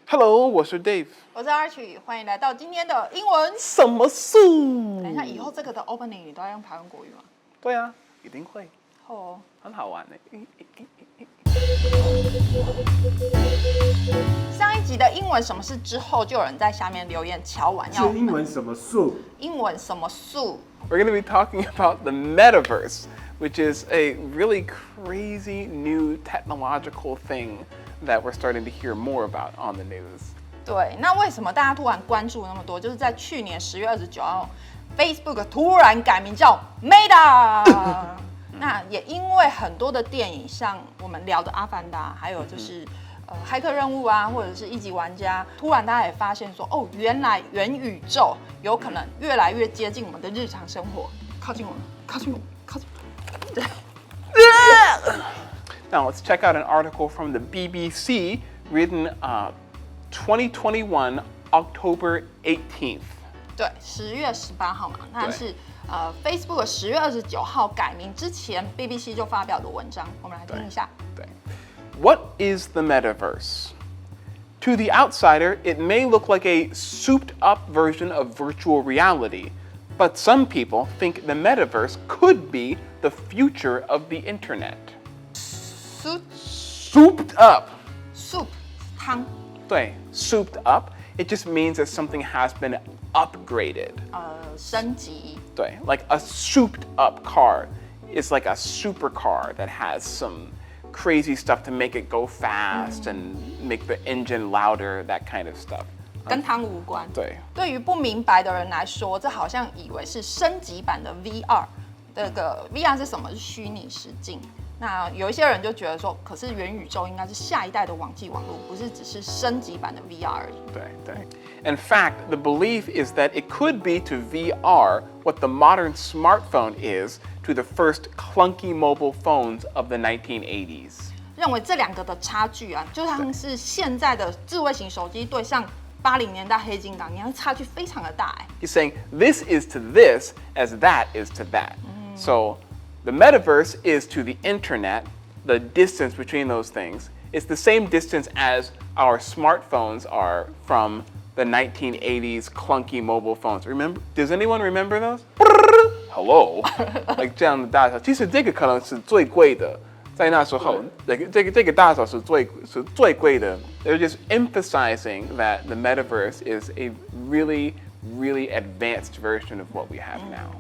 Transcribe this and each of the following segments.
Hello， 我是 Dave。我是 Archie， 欢迎来到今天的英文什么素？等一下，以后这个的 opening 你都要用台湾国语吗？对啊，一定会，哦，很好玩的。上一集的英文什么事之后，就有人在下面留言敲碗要是英文什么素？英文什么素？ We're going to be talking about the metaverse, which is a really crazy new technological thing that we're starting to hear more about on the news. 对，那为什么大家突然关注那么多？就是在去年10月29号 ，Facebook 突然改名叫 Meta。那也因为很多的电影，像我们聊的《阿凡达》，还有就是骇客任务啊，或者是一级玩家，突然大家也发现说，哦，原来元宇宙有可能越来越接近我们的日常生活，靠近我们，靠近我们，靠近我们。对。Now let's check out an article from the BBC written 2021 October 18th. 对，10月18号嘛，那是Facebook 10月29号改名之前 BBC 就发表的文章，我们来听一下。对。What is the metaverse? To the outsider, it may look like a souped-up version of virtual reality, but some people think the metaverse could be the future of the internet. Souped up. Soup 汤，对, souped up. It just means that something has been upgraded. 升级。对, like a souped-up car is like a supercar that has some crazy stuff to make it go fast and make the engine louder, that kind of stuff. 跟汤无关。对，对于不明白的人来说，这好像以为是升级版的 VR。这个 VR 是什么？是虚拟实境。那有一些人就觉得说，可是元宇宙应该是下一代的网际网络，不是只是升级版的 VR 而已。对。In fact, the belief is that it could be to VR what the modern smartphone is to the first clunky mobile phones of the 1980s. 认为这两个的差距啊，就像是现在的智慧型手机对上80年代黑金刚一样，差距非常的大。He's saying this is to this as that is to that. So the metaverse is to the internet, the distance between those things is the same distance as our smartphones are from the 1980s clunky mobile phones. Remember? Does anyone remember those? Hello, like 这样的大小，其实这个可能是最贵的，在那时候，这个大小是最贵的。They're just emphasizing that the metaverse is a really, really advanced version of what we have now.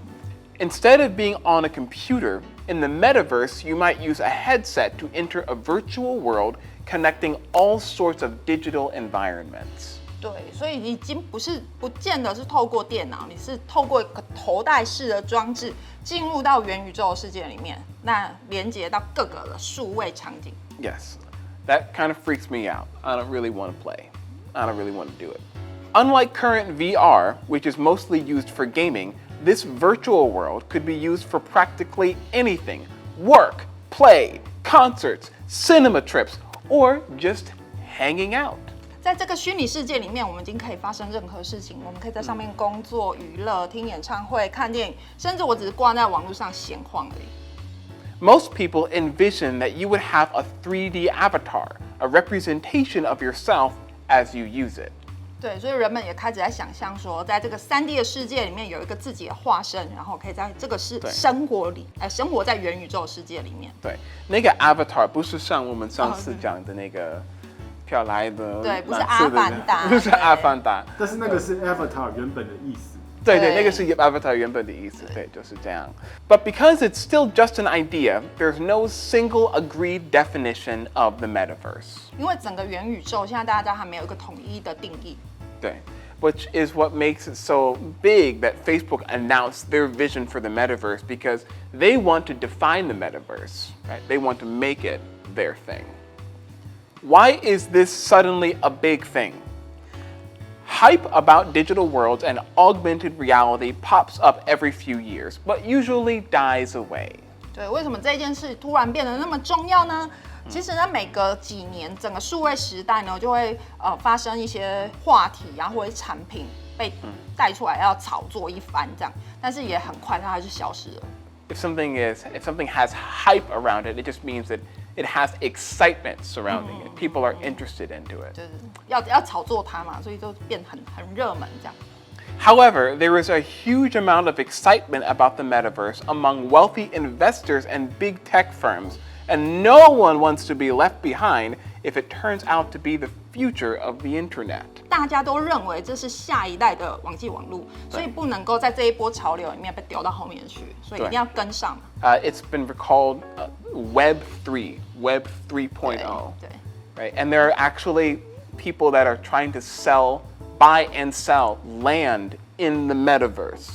Instead of being on a computer, in the metaverse, you might use a headset to enter a virtual world connecting all sorts of digital environments. 对，所以已经不见得是透过电脑，你是透过一个头戴式的装置进入到元宇宙的世界里面，那连接到各个的数位场景。Yes, that kind of freaks me out. I don't really want to play. I don't really want to do it. Unlike current VR, which is mostly used for gaming, this virtual world could be used for practically anything: work, play, concerts, cinema trips, or just hanging out. 在这个虚拟世界里面，我们已经可以发生任何事情，我们可以在上面工作、娱乐、听演唱会、看电影，甚至我只是挂在网络上闲晃而已。Most people envision that you would have a 3D avatar, a representation of yourself as you use it. 对，所以人们也开始在想象说，在这个3D 的世界里面有一个自己的化身，然后可以在这个生活在元宇宙的世界里面。对，那个 avatar 不是像我们上次讲的那个飘来的，对，不是阿凡达，不是阿凡达，但是那个是 Avatar 原本的意思。对，那个是 Avatar 原本的意思，对，就是这样。But because it's still just an idea, there's no single agreed definition of the metaverse. 因为整个元宇宙现在大家还没有一个统一的定义。对，which is what makes it so big that Facebook announced their vision for the metaverse because they want to define the metaverse, right? They want to make it their thing. Why is this suddenly a big thing? Hype about digital worlds and augmented reality pops up every few years, but usually dies away. 对，为什么这件事突然变得那么重要呢？其实呢，每隔几年，整个数位时代呢，就会发生一些话题啊，或者产品被带出来要炒作一番这样，但是也很快它就消失了。If something has hype around it, it just means that it has excitement surrounding it. People are interested into it. 就是要炒作它嘛，所以就变很热门这样。However, there is a huge amount of excitement about the metaverse among wealthy investors and big tech firms, and no one wants to be left behind if it turns out to be the future of the internet. 大家都认为这是下一代的网际网络，所以不能够在这一波潮流里面被丢到后面去，所以一定要跟上。It's been called Web 3, Web 3.0, 对， right? And there are actually people that are trying to buy and sell land in the metaverse.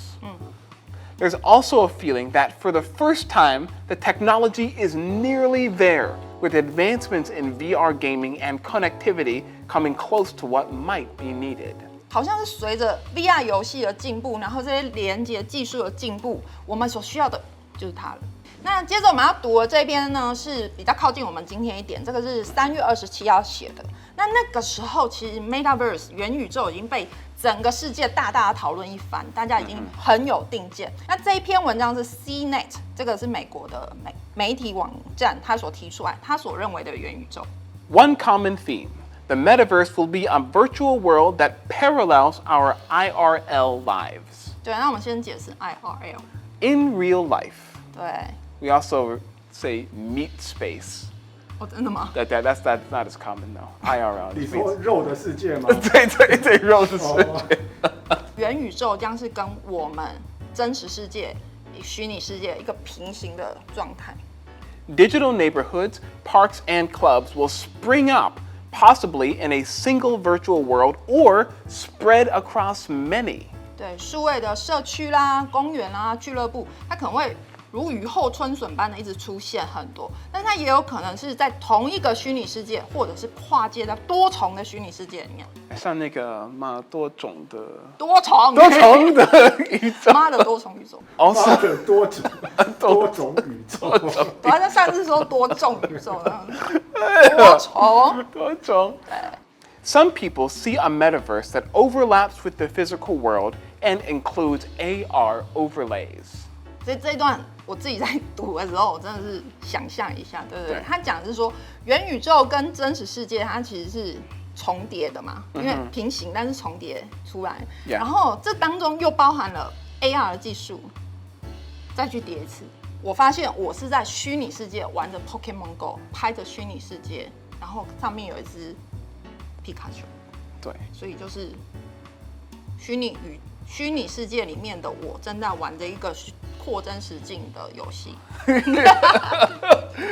There's also a feeling that for the first time, the technology is nearly there, with advancements in VR gaming and connectivity coming close to what might be needed. 好像是随着 VR 游戏的进步，然后这些连接技术的进步，我们所需要的就是它了。那接着我们要读的这边呢，是比较靠近我们今天一点，这个是3月27号写的。那个时候，其实 Metaverse 元宇宙已经被整个世界大大的讨论一番，大家已经很有定见。那这一篇文章是 CNET， 这个是美国的媒体网站，他所提出来，他所认为的元宇宙。One common theme: the metaverse will be a virtual world that parallels our IRL lives. 对，那我们先解释 IRL。 In real life, 对， we also say meat space. 哦，真的吗？ That's not as common though. IRL. 你说肉的世界吗？对，肉的世界。元宇宙将是跟我们真实世界、虚拟世界一个平行的状态。 Digital neighborhoods, parks, and clubs will spring up, possibly in a single virtual world or spread across many. 对，数位的社区啦、公园啦、俱乐部，它可能会如雨后春笋般的一直出现很多，但它也有可能是在同一个虚拟世界，或者是跨界在多重的虚拟世界里面。像那个多种的多重的宇宙。妈的多重宇宙。妈的多种宇宙。我还在上次说多重宇宙呢，多重。 Some people see a metaverse that overlaps with the physical world and includes AR overlays. 所以这一段我自己在读的时候，我真的是想象一下，对不对？对他讲的是说，元宇宙跟真实世界它其实是重叠的嘛，因为平行但是重叠出来， Yeah. 然后这当中又包含了 AR 的技术，再去叠一次。我发现我是在虚拟世界玩着 Pokemon Go， 拍着虚拟世界，然后上面有一只皮卡丘，对，所以就是虚拟世界里面的我正在玩着一个扩增实境的游戏。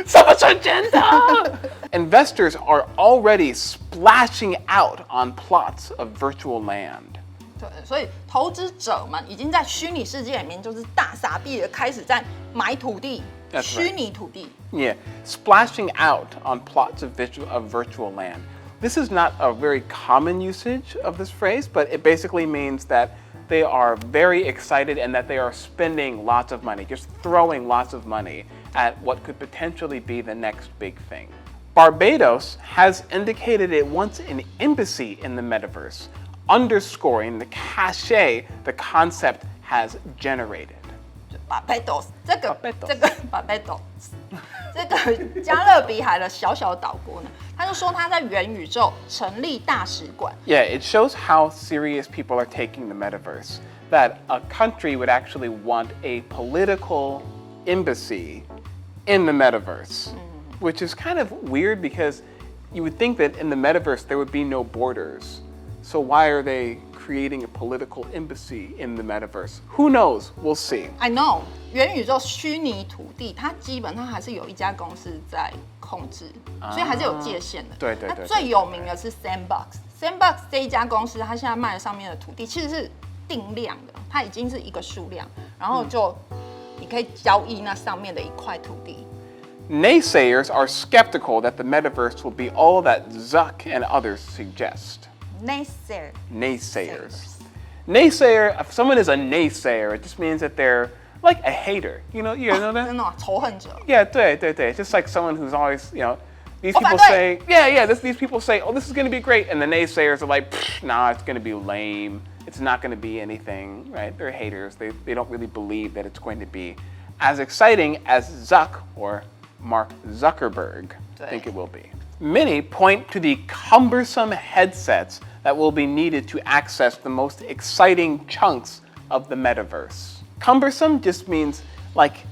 这么纯真的。Investors are already splashing out on plots of virtual land. 对，所以投资者们已经在虚拟世界里面就是大撒币的开始在买土地， That's right. 虚拟土地。 Yeah, splashing out on plots of virtual land. This is not a very common usage of this phrase, but it basically means that they are very excited and that they are spending lots of money, just throwing lots of money at what could potentially be the next big thing. Barbados has indicated it wants an embassy in the metaverse, underscoring the cachet the concept has generated. Barbados 这个 Barbados 这个加勒比海的小小岛国呢，他就说他在元宇宙成立大使馆。 Yeah, it shows how serious people are taking the metaverse. That a country would actually want a political embassy in the metaverse, which is kind of weird because you would think that in the metaverse there would be no borders. So why are they creating a political embassy in the metaverse? Who knows? We'll see. I know 元宇宙虚拟土地，它基本上还是有一家公司在控制，所以还是有界限的。对。那最有名的是 Sandbox 这一家公司，它现在卖的上面的土地其实是定量的，它已经是一个数量，然后就你可以交易那上面的一块土地。Naysayers are skeptical that the metaverse will be all that Zuck and others suggest. Naysayers. Naysayer, if someone is a naysayer, it just means that they're like a hater. You know that? 真的吗？仇恨者。 Yeah, 对. It's just like someone who's always, these people 反对。 say, these people say, oh, this is going to be great. And the naysayers are like, nah, it's going to be lame. It's not going to be anything, right? They're haters. They don't really believe that it's going to be as exciting as Zuck or Mark Zuckerberg think Right. it will be. Many point to the cumbersome headsets that will be needed to access the most exciting chunks of the metaverse. Cumbersome just means like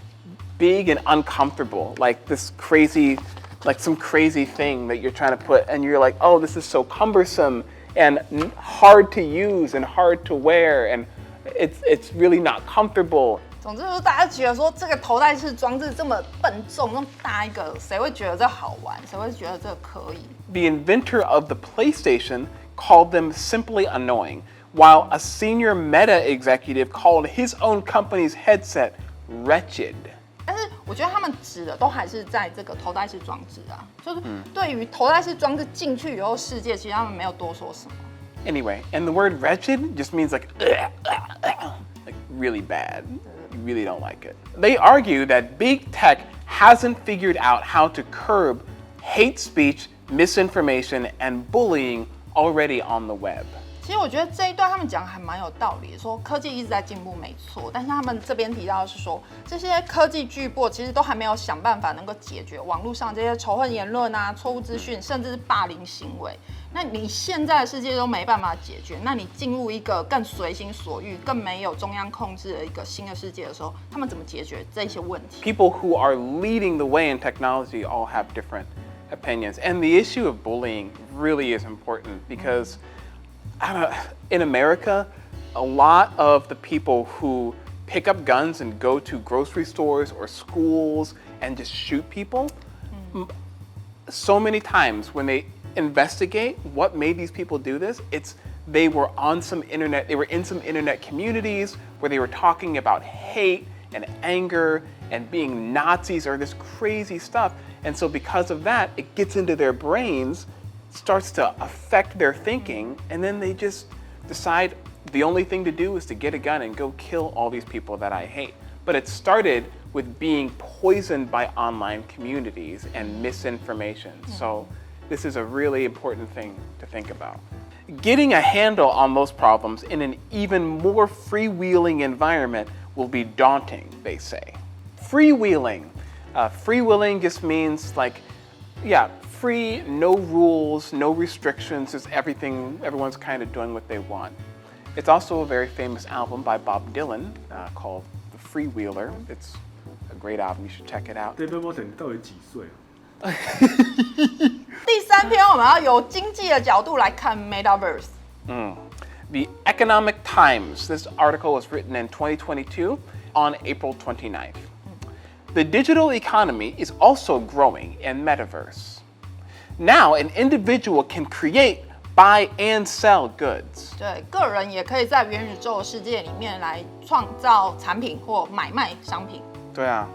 big and uncomfortable, like this crazy, like some crazy thing that you're trying to put, and you're like, oh, this is so cumbersome and hard to use and hard to wear, and it's really not comfortable. 总之就是大家觉得说这个头戴式装置这么笨重，那么大一个，谁会觉得这好玩？谁会觉得这可以？ The inventor of the PlayStation called them simply annoying, while a senior Meta executive called his own company's headset wretched. 但是我觉得他们指的都还是在这个头戴式装置啊，就是对于头戴式装置进去以后世界，其实他们没有多说什么。 Anyway, and the word wretched just means like really bad. You really don't like it. They argue that big tech hasn't figured out how to curb hate speech, misinformation, and bullying already on the web. 其实我觉得这一段他们讲还蛮有道理，说科技一直在进步，没错。但是他们这边提到的是说，这些科技巨擘其实都还没有想办法能够解决网络上这些仇恨言论啊、错误资讯，甚至是霸凌行为。那你现在的世界都没办法解决，那你进入一个更随心所欲、更没有中央控制的一个新的世界的时候，他们怎么解决这些问题？ People who are leading the way in technology all have different opinions. And the issue of bullying really is important because in America, a lot of the people who pick up guns and go to grocery stores or schools and just shoot people, so many times when they investigate what made these people do this, they were in some internet communities where they were talking about hate and anger and being Nazis or this crazy stuff. And so because of that, it gets into their brains, starts to affect their thinking, and then they just decide the only thing to do is to get a gun and go kill all these people that I hate. But it started with being poisoned by online communities and misinformation. So this is a really important thing to think about. Getting a handle on those problems in an even more freewheeling environment will be daunting, they say. Freewheeling. Freewheeling just means like, free, no rules, no restrictions, just everyone's kind of doing what they want. It's also a very famous album by Bob Dylan called The Freewheeler. It's a great album, you should check it out. David Morton 到底几岁啊？第三篇我们要由经济的角度来看 Metaverse。The Economic Times, this article was written in 2022 on April 29th. The digital economy is also growing in Metaverse. Now, an individual can create, buy, and sell goods. 对，个人也可以在元宇宙的世界里面来创造产品或买卖商品。对啊。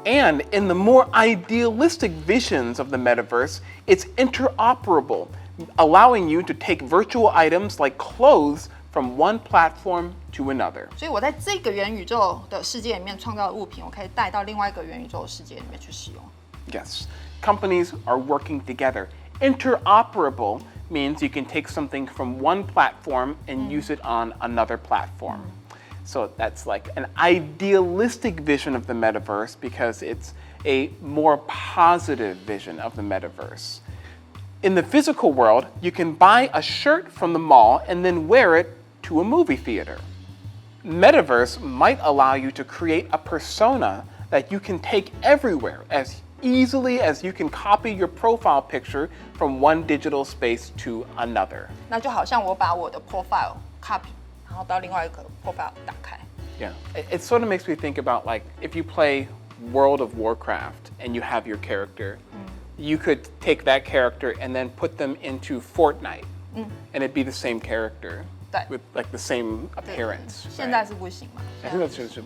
And in the more idealistic visions of the metaverse, it's interoperable, allowing you to take virtual items like clothes from one platform to another. 所以我在这个元宇宙的世界里面创造的物品，我可以带到另外一个元宇宙的世界里面去使用。Yes, companies are working together. Interoperable means you can take something from one platform and use it on another platform. So that's like an idealistic vision of the metaverse because it's a more positive vision of the metaverse. In the physical world, you can buy a shirt from the mall and then wear it to a movie theater. Metaverse might allow you to create a persona that you can take everywhere as easily as you can copy your profile picture from one digital space to another. 那就好像我把我的 profile copy，然后到另外一个 profile 打开。 Yeah, it sort of makes me think about like if you play World of Warcraft and you have your character, you could take that character and then put them into Fortnite, and it'd be the same character 对。 with like the same appearance. 现在是不行嘛？ I think that's just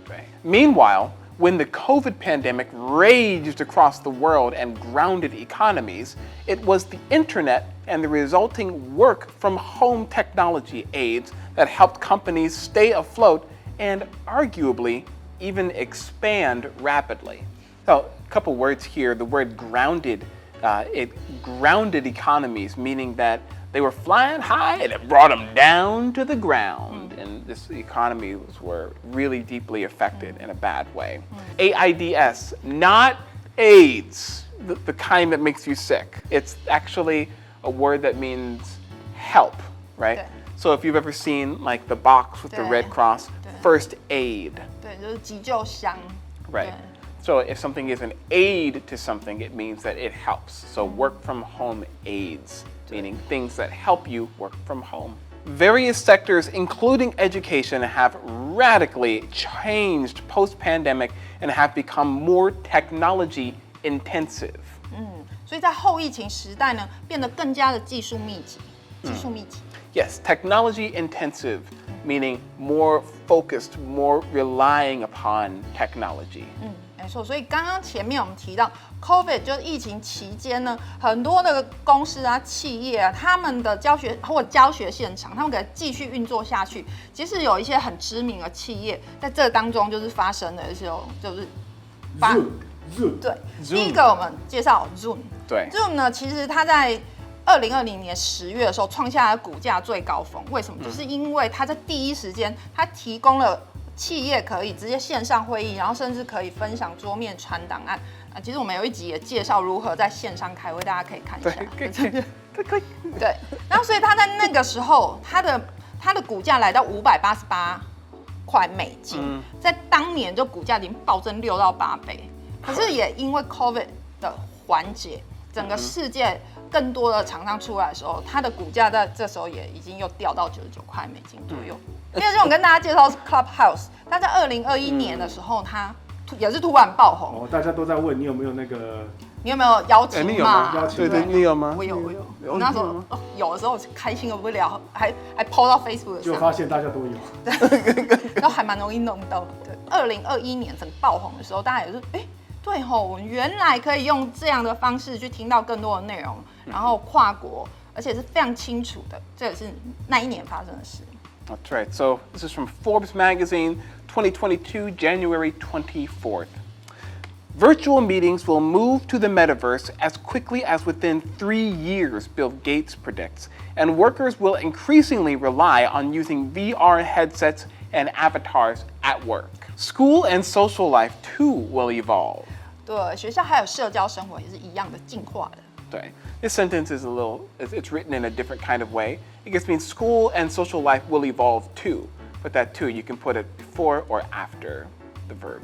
right. Meanwhile, when the COVID pandemic raged across the world and grounded economies, it was the internet and the resulting work from home technology aids that helped companies stay afloat and arguably even expand rapidly. So, a couple words here. The word grounded, it grounded economies, meaning that they were flying high and it brought them down to the ground. And this economies were really deeply affected in a bad way. AIDS, not AIDS, the kind that makes you sick. It's actually a word that means help, right? 对。 So if you've ever seen like the box with the 对。 Red Cross, 对。 first aid, 对，就是急救箱。 right? 对。 So if something is an aid to something, it means that it helps. So work from home aids, meaning things that help you work from home. Various sectors, including education, have radically changed post-pandemic and have become more technology intensive. 所以在后疫情时代呢，变得更加的技术密集。技术密集。 Yes, technology intensive, meaning more focused, more relying upon technology. 没错，所以刚刚前面我们提到 COVID 就是疫情期间呢，很多的公司啊、企业啊，他们的教学或教学现场，他们可以继续运作下去。即使有一些很知名的企业在这当中就是发生的时候，就是发 Zoom 对。 Zoom 第一个我们介绍 Zoom。对。 Zoom 呢，其实它在2020年10月的时候创下了股价最高峰。为什么？就是因为它在第一时间，它提供了企业可以直接线上会议，然后甚至可以分享桌面传档案。其实我们有一集也介绍如何在线上开会，大家可以看一下。对，然后所以它在那个时候，它的股价来到588块美金，在当年就股价已经暴增6到8倍。可是也因为 COVID 的缓解，整个世界更多的厂商出来的时候，它的股价在这时候也已经又掉到99块美金左右。第二种我跟大家介绍是 Clubhouse， 它在2021年的时候，它也是突然爆红。哦，大家都在问你有没有那个，你有没有邀请你有吗？邀请对对，你有吗？我有。有我那时候有的时候我开心的不了，还 PO 到 Facebook 上，就发现大家都有。然后还蛮容易弄到的。对，2021年整个爆红的时候，大家也是对吼，我们原来可以用这样的方式去听到更多的内容，然后跨国，而且是非常清楚的，这也是那一年发生的事。That's right. So this is from Forbes magazine, 2022, January 24th. Virtual meetings will move to the metaverse as quickly as within 3 years, Bill Gates predicts, and workers will increasingly rely on using VR headsets and avatars at work. School and social life too will evolve. 对，学校还有社交生活也是一样的进化的。对. This sentence is it's written in a different kind of way. It just means school and social life will evolve too. But that too, you can put it before or after the verb.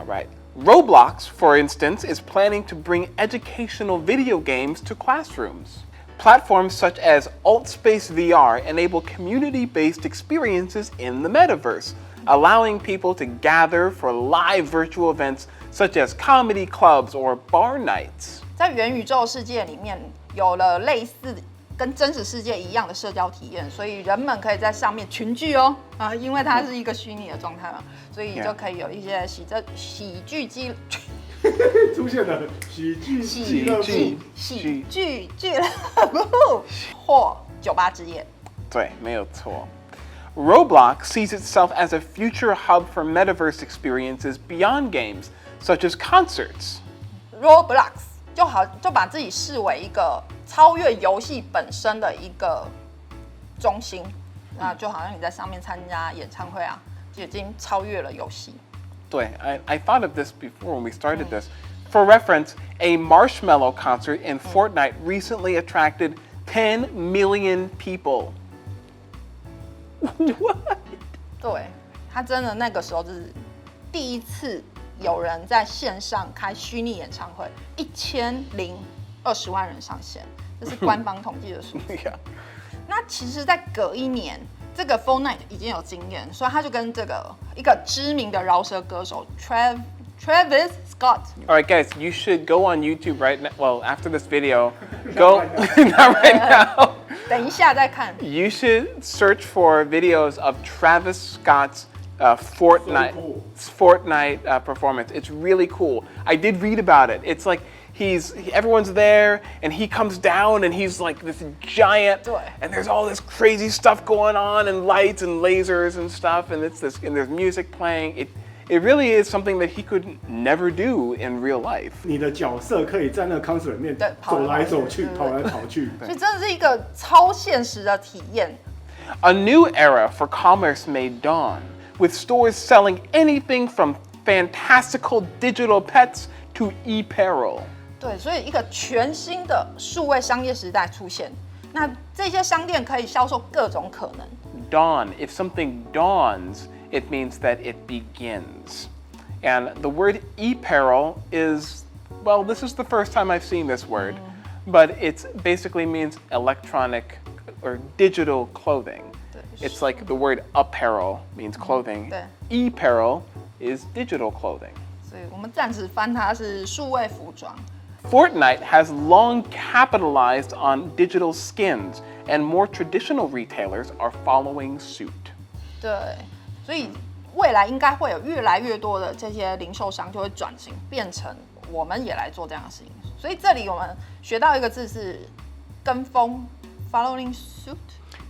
All right. Roblox, for instance, is planning to bring educational video games to classrooms. Platforms such as AltSpace VR enable community-based experiences in the metaverse, allowing people to gather for live virtual events such as comedy clubs or bar nights. 在元宇宙世界里面，有了类似跟真实世界一样的社交体验，所以人们可以在上面群聚哦，因为它是一个虚拟的状态嘛，所以就可以有一些喜剧俱出现了喜剧俱乐部或酒吧之夜。对，没有错。Roblox sees itself as a future hub for metaverse experiences beyond games, such as concerts. Roblox 就把自己视为一个超越游戏本身的一个中心，那就好像你在上面参加演唱会啊，就已经超越了游戏。对, I thought of this before when we started this. For reference, a Marshmello concert in Fortnite recently attracted 10 million people. What? 对，他真的那个时候就是第一次有人在线上开虚拟演唱会，1020万人上线，这是官方统计的数字。Yeah. 那其实，在隔一年，这个 Fortnite 已经有经验，所以他就跟这个一个知名的饶舌歌手 Travis Scott。 All right, guys, you should go on YouTube right now. Well, after this video, go. Not right now. 等一下再看。 You should search for videos of Travis Scott's Fortnite So cool. Fortnite performance. It's really cool. I did read about it. It's like everyone's there and he comes down and he's like this giant and there's all this crazy stuff going on and lights and lasers and stuff and there's music playing. It really is something that he could never do in real life. 你的角色可以在那个 concert 里面对走来走去，跑跑来来跑去。所以真的是一个超现实的体验。 A new era for commerce may dawn, with stores selling anything from fantastical digital pets to e-peril. 对，所以一个全新的数位商业时代出现。那这些商店可以销售各种可能。Dawn, if something dawns, it means that it begins. And the word e-peril is, well, this is the first time I've seen this word, but it basically means electronic or digital clothing. It's like the word apparel means clothing. 对。 E-peril is digital clothing. 所以我们暂时翻它是数位服装。Fortnite has long capitalized on digital skins, and more traditional retailers are following suit. 对，所以未来应该会有越来越多的这些零售商就会转型，变成我们也来做这样的事情。所以这里我们学到一个字是跟风 ，following suit。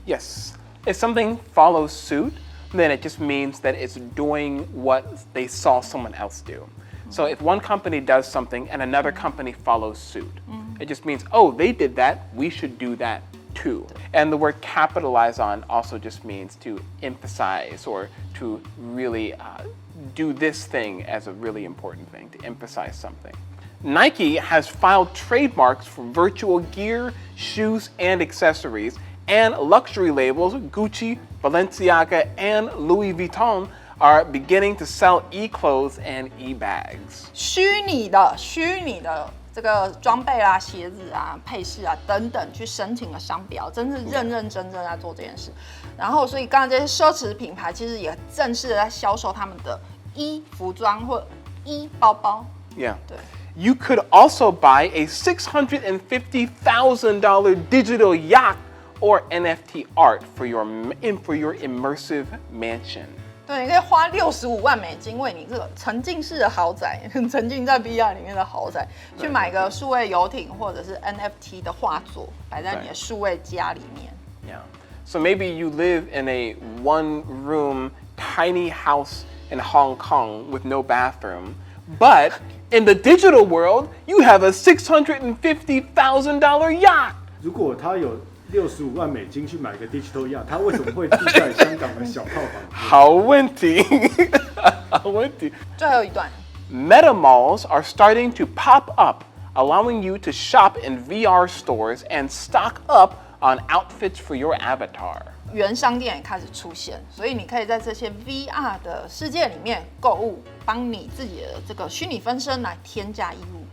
Yes, if something follows suit, then it just means that it's doing what they saw someone else do. So if one company does something and another company follows suit, it just means, oh, they did that, we should do that too. And the word capitalize on also just means to emphasize or to really do this thing as a really important thing, to emphasize something. Nike has filed trademarks for virtual gear, shoes, and accessories, and luxury labels Gucci, Balenciaga, and Louis Vuitton are beginning to sell e-clothes and e-bags. 虚拟的这个装备啦、鞋子啊、配饰啊等等，去申请了商标，真是认认真真在做这件事。然后，所以刚刚这些奢侈品牌其实也正式的在销售他们的服装或包包。 Yeah. 对。 You could also buy a $650,000 digital yacht or NFT art for your immersive mansion. 对，你可以花$65,000为你这个沉浸式的豪宅，沉浸在 VR 里面的豪宅，去买个数位游艇或者是 NFT 的画作，摆在你的数位家里面。 Yeah. So maybe you live in a one-room tiny house in Hong Kong with no bathroom, but in the digital world, you have a $650,000 yacht. 如果他有$65万去买个 digital yacht，他为什么会住在香港的小套房？好问题，好问题。最后一段， Meta malls are starting to pop up, allowing you to shop in VR stores and stock up on outfits for your avatar. 原商店也开始出現，所以你可以在这些 VR 的世界里面购物，帮你自己的这个虚拟分身来添加衣物。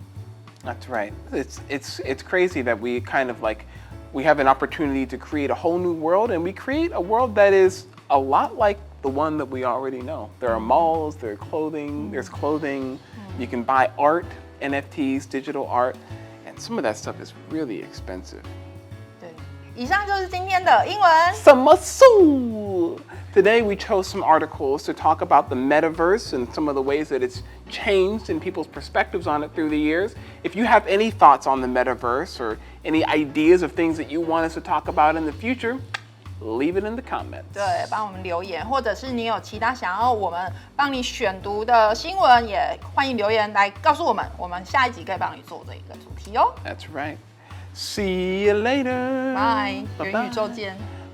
That's right. It's crazy that we kind of like we have an opportunity to create a whole new world, and we create a world that is a lot like the one that we already know. There are malls, there's clothing, you can buy art, NFTs, digital art, and some of that stuff is really expensive. 对，以上就是今天的英文。 Today we chose some articles to talk about the metaverse and some of the ways that it's changed and people's perspectives on it through the years. If you have any thoughts on the metaverse or any ideas of things that you want us to talk about in the future, leave it in the comments. 对，帮我们留言，或者是你有其他想要我们帮你选读的新闻，也欢迎留言来告诉我们，我们下一集可以帮你做这一个主题哦。 That's right. See you later. Bye， Bye-bye. 元宇宙见。